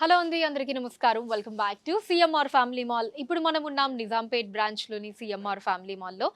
Hello అండి అందరికీ నమస్కారం. Welcome back to CMR family mall. ఇప్పుడు మనం ఉన్నాం నిజాంపేట్ బ్రాంచ్‌లోని సీఎంఆర్ ఫ్యామిలీ మాల్‌లో.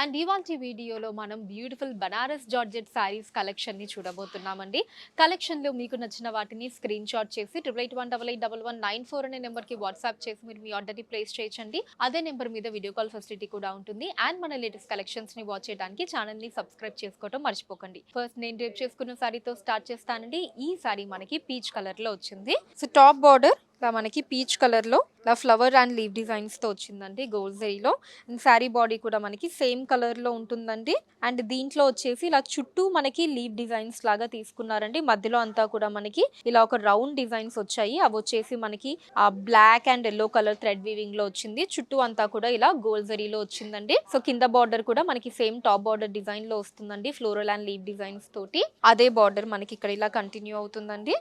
అండ్ ఇవాల్టి వీడియోలో మనం బ్యూటిఫుల్ బనారస్ జార్జెట్ శారీస్ కలెక్షన్‌ని చూడబోతున్నామండి. కలెక్షన్‌లో మీకు నచ్చిన వాటిని స్క్రీన్ షాట్ చేసి 8818881194 అనే నెంబర్‌కి వాట్సాప్ చేసి మీరు మీ ఆర్డర్‌ని ప్లేస్ చేయొచ్చండి. అదే నెంబర్ మీద వీడియో కాల్ ఫెసిలిటీ కూడా ఉంటుంది. అండ్ మన లేటెస్ట్ కలెక్షన్స్‌ని వాచ్ చేయడానికి ఛానెల్‌ని సబ్స్క్రైబ్ చేసుకోవడం మర్చిపోకండి. ఫస్ట్ నేను రేపు చేసుకున్న శారీతో స్టార్ట్ చేస్తానండి. ఈ శారీ మనకి పీచ్ కలర్‌లో వచ్చింది. సో టాప్ బార్డర్ ఇలా మనకి పీచ్ కలర్ లో ఇలా ఫ్లవర్ అండ్ లీవ్ డిజైన్స్ తో వచ్చిందండి గోల్డ్ జరీలో. అండ్ శారీ బాడీ కూడా మనకి సేమ్ కలర్ లో ఉంటుందండి. అండ్ దీంట్లో వచ్చేసి ఇలా చుట్టూ మనకి లీవ్ డిజైన్స్ లాగా తీసుకున్నారండి. మధ్యలో అంతా కూడా మనకి ఇలా ఒక రౌండ్ డిజైన్స్ వచ్చాయి. అవి వచ్చేసి మనకి ఆ black and yellow colour thread weaving లో వచ్చింది. చుట్టూ అంతా కూడా ఇలా గోల్డ్ జరీలో వచ్చిందండి. సో కింద బార్డర్ కూడా మనకి సేమ్ టాప్ బార్డర్ డిజైన్ లో వస్తుందండి. ఫ్లోరల్ అండ్ లీవ్ డిజైన్స్ తోటి అదే బార్డర్ మనకి ఇక్కడ ఇలా కంటిన్యూ అవుతుందండి.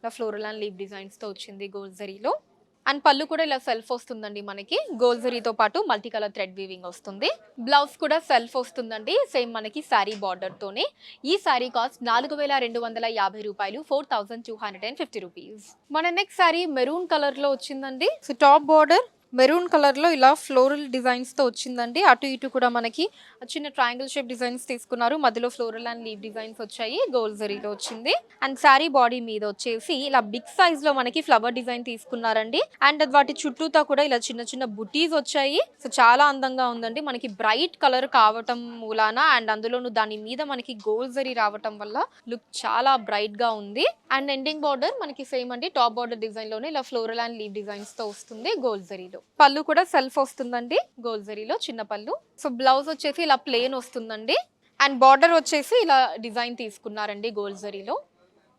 ఇలా ఫ్లోరల్ అండ్ లీవ్ డిజైన్స్ తో వచ్చింది గోల్డ్ జరీలో. అండ్ పళ్ళు కూడా ఇలా సెల్ఫ్ వస్తుందండి. మనకి గోల్డ్ జరీతో పాటు మల్టీ కలర్ థ్రెడ్ వీవింగ్ వస్తుంది. బ్లౌజ్ కూడా సెల్ఫ్ వస్తుందండి. సేమ్ మనకి శారీ బార్డర్ తోనే. ఈ శారీ కాస్ట్ 4250 రూపాయలు, 4250 రూపీస్. మన నెక్స్ట్ శారీ మెరూన్ కలర్ లో వచ్చిందండి. So top border maroon colour లో ఇలా ఫ్లోరల్ డిజైన్స్ తో వచ్చిందండి. అటు ఇటు కూడా మనకి చిన్న ట్రయాంగిల్ షేప్ డిజైన్స్ తీసుకున్నారు. మధ్యలో ఫ్లోరల్ అండ్ లీవ్ డిజైన్స్ వచ్చాయి. గోల్డ్ జరీలో వచ్చింది. అండ్ శారీ బాడీ మీద వచ్చేసి ఇలా బిగ్ సైజ్ లో మనకి ఫ్లవర్ డిజైన్ తీసుకున్నారండి. అండ్ వాటి చుట్టూతా కూడా ఇలా చిన్న చిన్న బుటీస్ వచ్చాయి. సో చాలా అందంగా ఉందండి. మనకి బ్రైట్ కలర్ కావటం మూలాన అండ్ అందులోను దాని మీద మనకి గోల్డ్ జరీ రావటం వల్ల లుక్ చాలా బ్రైట్ గా ఉంది. అండ్ ఎండింగ్ బార్డర్ మనకి సేమ్ అండి. టాప్ బార్డర్ డిజైన్ లోనే ఇలా ఫ్లోరల్ అండ్ లీవ్ డిజైన్స్ తో వస్తుంది గోల్డ్ జరీలో. పళ్ళు కూడా సెల్ఫ్ వస్తుందండి గోల్డ్ జరీలో చిన్న పళ్ళు. సో బ్లౌజ్ వచ్చేసి ఇలా ప్లెయిన్ వస్తుందండి. అండ్ బార్డర్ వచ్చేసి ఇలా డిజైన్ తీసుకున్నారండి గోల్డ్ జరీలో.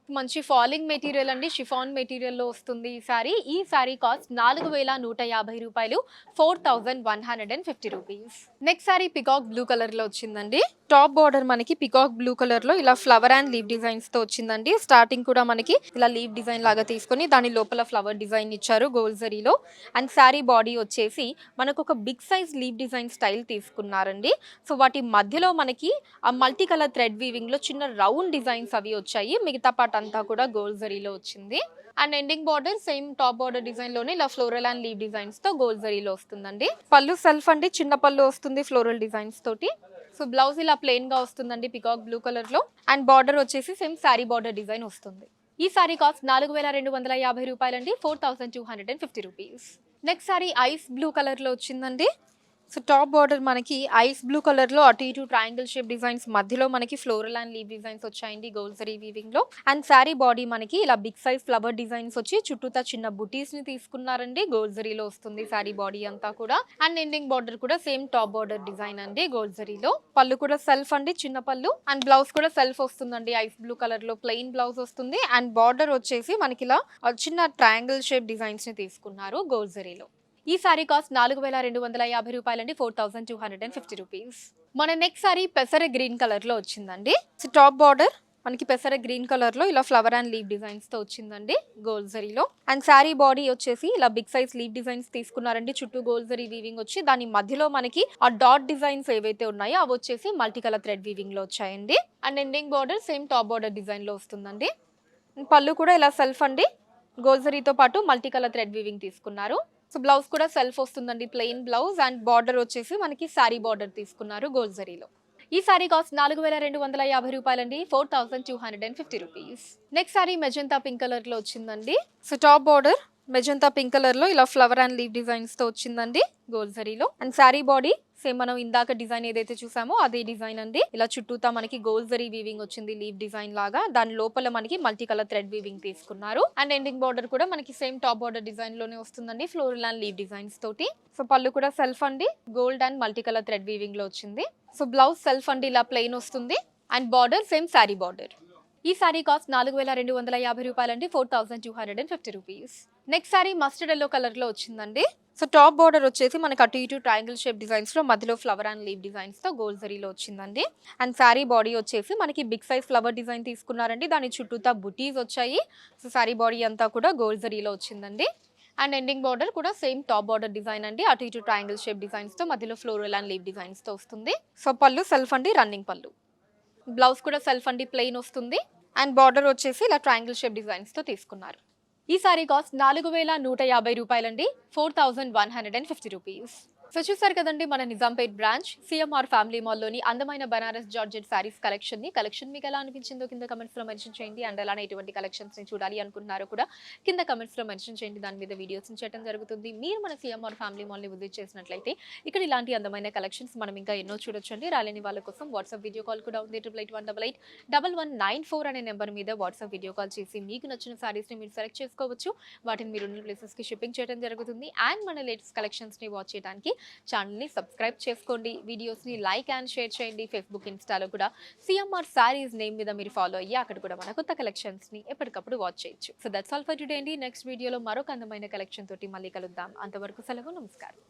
మంచి ఫాలింగ్ మెటీరియల్ అండి. షిఫాన్ మెటీరియల్లో వస్తుంది ఈ శారీ. ఈ శారీ కాస్ట్ 4150 రూపాయలు, 4150 rupees. Next sari peacock blue colour లో వచ్చిందండి. టాప్ బార్డర్ మనకి పికాక్ బ్లూ కలర్ లో ఇలా ఫ్లవర్ అండ్ లీవ్ డిజైన్స్ తో వచ్చిందండి. స్టార్టింగ్ కూడా మనకి ఇలా లీవ్ డిజైన్ లాగా తీసుకొని దాని లోపల ఫ్లవర్ డిజైన్ ఇచ్చారు గోల్డ్ జరీలో. అండ్ శారీ బాడీ వచ్చేసి మనకు ఒక big size leave design style తీసుకున్నారండి. సో వాటి మధ్యలో మనకి ఆ మల్టీ కలర్ థ్రెడ్ వీవింగ్ లో చిన్న రౌండ్ డిజైన్స్ అవి వచ్చాయి. మిగతా పార్ట్ అంతా కూడా గోల్డ్ జరీలో వచ్చింది. And ending border same top border design లోనే ఇలా ఫ్లోరల్ అండ్ లీవ్ డిజైన్స్ తో గోల్డ్ జరీలో వస్తుందండి. పళ్ళు సెల్ఫ్ అండి. చిన్న పళ్ళు వస్తుంది ఫ్లోరల్ డిజైన్స్ తోటి. సో బ్లౌజ్ ఇలా ప్లెయిన్ గా వస్తుందండి పికాక్ బ్లూ కలర్ లో. అండ్ బార్డర్ వచ్చేసి సేమ్ శారీ బార్డర్ డిజైన్ వస్తుంది. ఈ సారీ కాస్ట్ 4250 రూపాయలండి, 4250 rupees. Next sorry ice blue colour లో వచ్చిందండి. సో టాప్ బార్డర్ మనకి ఐస్ బ్లూ కలర్ లో అటు ఇటు ట్రయాంగిల్ షేప్ డిజైన్స్ మధ్యలో మనకి ఫ్లోరల్ అండ్ లీవ్ డిజైన్స్ వచ్చాయండి గోల్డ్ జరీ వీవింగ్ లో. అండ్ శారీ బాడీ మనకి ఇలా బిగ్ సైజ్ ఫ్లవర్ డిజైన్స్ వచ్చి చుట్టూతా చిన్న బుటీస్ ని తీసుకున్నారండి. గోల్డ్ జరీలో వస్తుంది శారీ బాడీ అంతా కూడా. అండ్ ఎండింగ్ బార్డర్ కూడా సేమ్ టాప్ బార్డర్ డిజైన్ అండి గోల్డ్ జరీలో. పళ్ళు కూడా సెల్ఫ్ అండి చిన్న పళ్ళు. అండ్ బ్లౌజ్ కూడా సెల్ఫ్ వస్తుందండి. ఐస్ బ్లూ కలర్ లో ప్లెయిన్ బ్లౌజ్ వస్తుంది. అండ్ బార్డర్ వచ్చేసి మనకి ఇలా చిన్న ట్రయాంగిల్ షేప్ డిజైన్స్ ని తీసుకున్నారు గోల్డ్ జరీలో. ఈ సారీ కాస్ట్ 4250 రూపాయలండి, 4250 రూపీస్. మన నెక్స్ట్ సారీ పెసర గ్రీన్ కలర్ లో వచ్చిందండి. సో టాప్ బార్డర్ మనకి పెసర గ్రీన్ కలర్ లో ఇలా ఫ్లవర్ అండ్ లీవ్ డిజైన్స్ తో వచ్చిందండి గోల్డ్ జరీలో. అండ్ శారీ బాడీ వచ్చేసి ఇలా బిగ్ సైజ్ లీవ్ డిజైన్స్ తీసుకున్నారండి. చుట్టూ గోల్డ్ జరీ వీవింగ్ వచ్చి దాని మధ్యలో మనకి ఆ డాట్ డిజైన్స్ ఏవైతే ఉన్నాయో అవి వచ్చేసి మల్టీ కలర్ థ్రెడ్ వీవింగ్ లో వచ్చాయండి. And ending border same top border design లో వస్తుందండి. పళ్ళు కూడా ఇలా సెల్ఫ్ అండి. గోల్డ్ జరీతో పాటు మల్టీ కలర్ థ్రెడ్ వీవింగ్ తీసుకున్నారు. సో బ్లౌజ్ కూడా సెల్ఫ్ వస్తుందండి ప్లెయిన్ బ్లౌజ్. అండ్ బార్డర్ వచ్చేసి మనకి శారీ బార్డర్ తీసుకున్నారు గోల్డ్ జరీలో. ఈ సారీ కాస్ట్ 4250 రూపాయలండి, 4250 rupees. Next sari magenta pink colour లో వచ్చిందండి. So top border magenta pink colour లో ఇలా ఫ్లవర్ అండ్ లీవ్ డిజైన్స్ తో వచ్చిందండి గోల్డ్ జరీలో. అండ్ శారీ బాడీ సేమ్ మనం ఇందాక డిజైన్ ఏదైతే చూసామో అదే డిజైన్ అండి. ఇలా చుట్టూతా మనకి గోల్డ్ జరీ వీవింగ్ వచ్చింది లీవ్ డిజైన్ లాగా. దాని లోపల మనకి మల్టీ కలర్ థ్రెడ్ వీవింగ్ తీసుకున్నారు. అండ్ ఎండింగ్ బార్డర్ కూడా మనకి సేమ్ టాప్ బార్డర్ డిజైన్ లోనే వస్తుందండి ఫ్లోరల్ అండ్ లీవ్ డిజైన్స్ తోటి. సో పళ్ళు కూడా సెల్ఫ్ అండి. Gold and multi colour thread weaving లో వచ్చింది. సో బ్లౌజ్ సెల్ఫ్ అండి ఇలా ప్లెయిన్ వస్తుంది. And border same sari border. ఈ సారీ కాస్ట్ 4250 రూపాయలండి, 4250 rupees. Next sorry mustard yellow colour లో వచ్చిందండి. సో టాప్ బార్డర్ వచ్చేసి మనకి అటు ఇటు ట్రయాంగిల్ షేప్ డిజైన్స్ లో మధ్యలో ఫ్లవర్ అండ్ లీవ్ డిజైన్స్ తో గోల్డ్ జరీలో వచ్చిందండి. అండ్ శారీ బాడీ వచ్చేసి మనకి బిగ్ సైజ్ ఫ్లవర్ డిజైన్ తీసుకున్నారండి. దాని చుట్టూతా బుటీస్ వచ్చాయి. సో శారీ బాడీ అంతా కూడా గోల్డ్ జరీలో వచ్చిందండి. అండ్ ఎండింగ్ బార్డర్ కూడా సేమ్ టాప్ బార్డర్ డిజైన్ అండి. అటు ఇటు ట్రయాంగిల్ షేప్ డిజైన్స్ తో మధ్యలో ఫ్లోరల్ అండ్ లీవ్ డిజైన్స్ తో వస్తుంది. సో పళ్ళు సెల్ఫ్ అండి రన్నింగ్ పళ్ళు. బ్లౌజ్ కూడా సెల్ఫ్ అండి ప్లెయిన్ వస్తుంది. అండ్ బార్డర్ వచ్చేసి ఇలా ట్రయాంగిల్ షేప్ డిజైన్స్ తో తీసుకున్నారు. ఈ సారీ కాస్ట్ 4150 రూపాయలండి, 4150 రూపీస్. సో చూసారు కదండి మన నిజాంపేట్ బ్రాంచ్ సిఎంఆర్ ఫ్యామిలీ మాల్లోని అందమైన బనారస్ జార్జెట్ శారీస్ కలెక్షన్ మీకు ఎలా అనిపించిందో కింద కమెంట్స్ లో మెన్షన్ చేయండి. అండ్ అలానే ఎటువంటి కలెక్షన్స్ ని చూడాలి అనుకుంటున్నారో కూడా కింద కమెంట్స్ లో మెన్షన్ చేయండి. దాని మీద వీడియోస్ చేయడం జరుగుతుంది. మీరు మన సిఎంఆర్ ఫ్యామిలీ మాల్ ని విజిట్ చేసినట్లయితే ఇక్కడ ఇలాంటి అందమైన కలెక్షన్స్ మనం ఇంకా ఎన్నో చూడొచ్చండి. రాలేని వాళ్ళ కోసం వాట్సాప్ వీడియో కాల్ కూడా ఉంది. 8881881194 అనే నెంబర్ మీద వాట్సాప్ వీడియో కాల్ చేసి మీకు నచ్చిన శారీస్ ని మీరు సెలెక్ట్ చేసుకోవచ్చు. వాటిని మీరు ఉన్న ప్లేసెస్ కి షిప్పింగ్ చేయడం జరుగుతుంది. అండ్ మన లేటెస్ట్ కలెక్షన్స్ ని వాచ్ చేయడానికి ఛానల్ ని సబ్స్క్రైబ్ చేసుకోండి. వీడియోస్ ని లైక్ అండ్ షేర్ చేయండి. ఫేస్బుక్, ఇన్స్టాలో కూడా సిఎంఆర్ సారీస్ నేమ్ మీద మీరు ఫాలో అయ్యి అక్కడ కూడా మన కొత్త కలెక్షన్స్ ని ఎప్పటికప్పుడు వాచ్ చేయొచ్చు. So that's all for today అండి. నెక్స్ట్ వీడియోలో మరొక అందమైన కలెక్షన్ తోటి మళ్ళీ కలుద్దాం. అంతవరకు సెలవు, నమస్కారం.